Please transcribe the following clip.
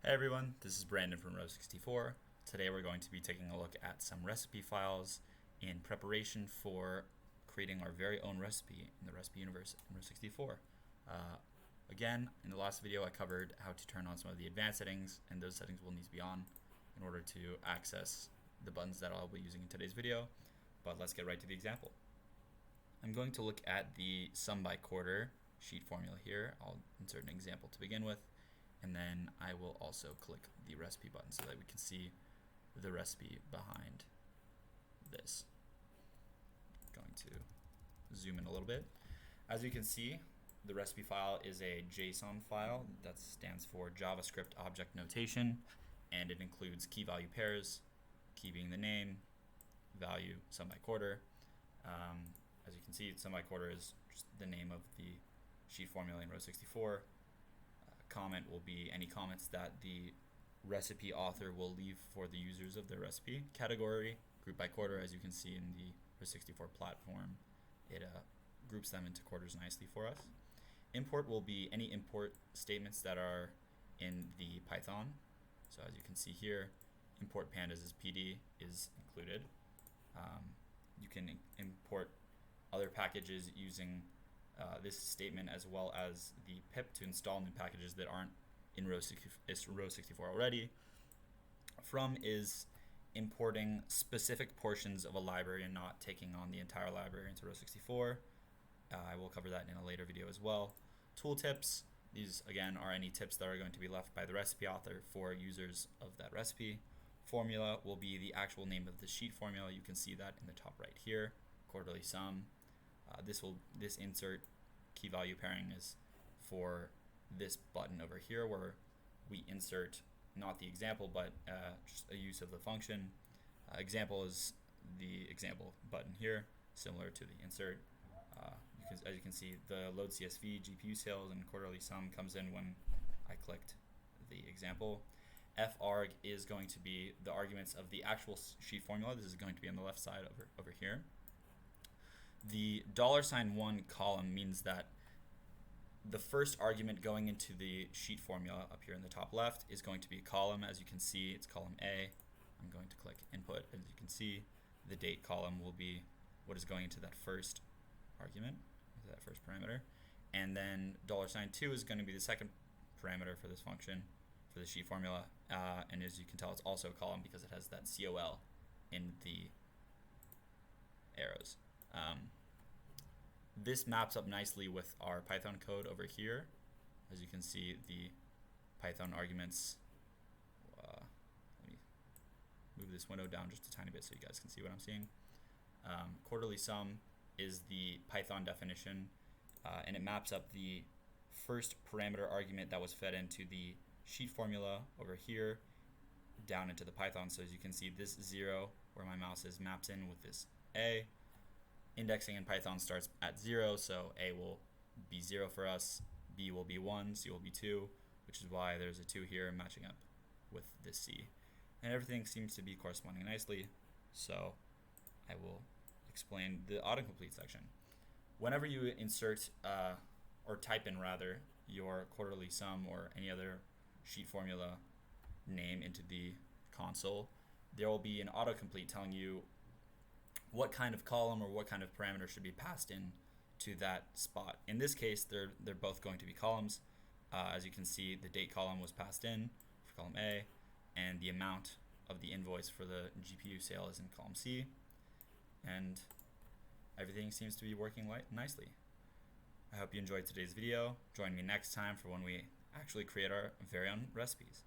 Hey everyone, this is Brandon from Row64. Today we're going to be taking a look at some recipe files in preparation for creating our very own recipe in the recipe universe in Row64. Again, in the last video I covered how to turn on some of the advanced settings, and those settings will need to be on in order to access the buttons that I'll be using in today's video. But let's get right to the example. I'm going to look at the sum by quarter sheet formula here. I'll insert an example to begin with, and then I will also click the recipe button so that we can see the recipe behind this. I'm going to zoom in a little bit. As you can see, the recipe file is a JSON file that stands for JavaScript Object Notation, and it includes key value pairs, key being the name, value, sum by quarter. As you can see, sum by quarter is just the name of the sheet formula in Row64. Comment will be any comments that the recipe author will leave for the users of their recipe. Category, group by quarter, as you can see in the Row64 platform, it groups them into quarters nicely for us. Import will be any import statements that are in the Python. So as you can see here, import pandas as PD is included. You can import other packages using this statement, as well as the pip to install new packages that aren't in Row64 already. From is importing specific portions of a library and not taking on the entire library into Row64. I will cover that in a later video as well. Tooltips, these again are any tips that are going to be left by the recipe author for users of that recipe. Formula will be the actual name of the sheet formula. You can see that in the top right here. Quarterly sum. This insert key value pairing is for this button over here, where we insert not the example but just a use of the function. Example is the example button here, similar to the insert. As you can see, the load CSV, GPU sales, and quarterly sum comes in when I clicked the example. Farg is going to be the arguments of the actual sheet formula. This is going to be on the left side over here. The $1 column means that the first argument going into the sheet formula up here in the top left is going to be a column. As you can see, it's column A. I'm going to click input. As you can see, the date column will be what is going into that first argument, into that first parameter. And then $2 is going to be the second parameter for this function, for the sheet formula. And as you can tell, it's also a column because it has that COL in the arrows. This maps up nicely with our Python code over here. As you can see, the Python arguments, let me move this window down just a tiny bit so you guys can see what I'm seeing. Quarterly sum is the Python definition, and it maps up the first parameter argument that was fed into the sheet formula over here down into the Python. So as you can see, this 0, where my mouse is, maps in with this A. Indexing in Python starts at 0, so A will be 0 for us, B will be 1, C will be 2, which is why there's a 2 here matching up with this C. And everything seems to be corresponding nicely, so I will explain the autocomplete section. Whenever you insert, or type in rather, your quarterly sum or any other sheet formula name into the console, there will be an autocomplete telling you what kind of column or what kind of parameter should be passed in to that spot. In this case, they're both going to be columns. As you can see, the date column was passed in for column A, and the amount of the invoice for the GPU sale is in column C, and everything seems to be working nicely. I hope you enjoyed today's video. Join me next time for when we actually create our very own recipes.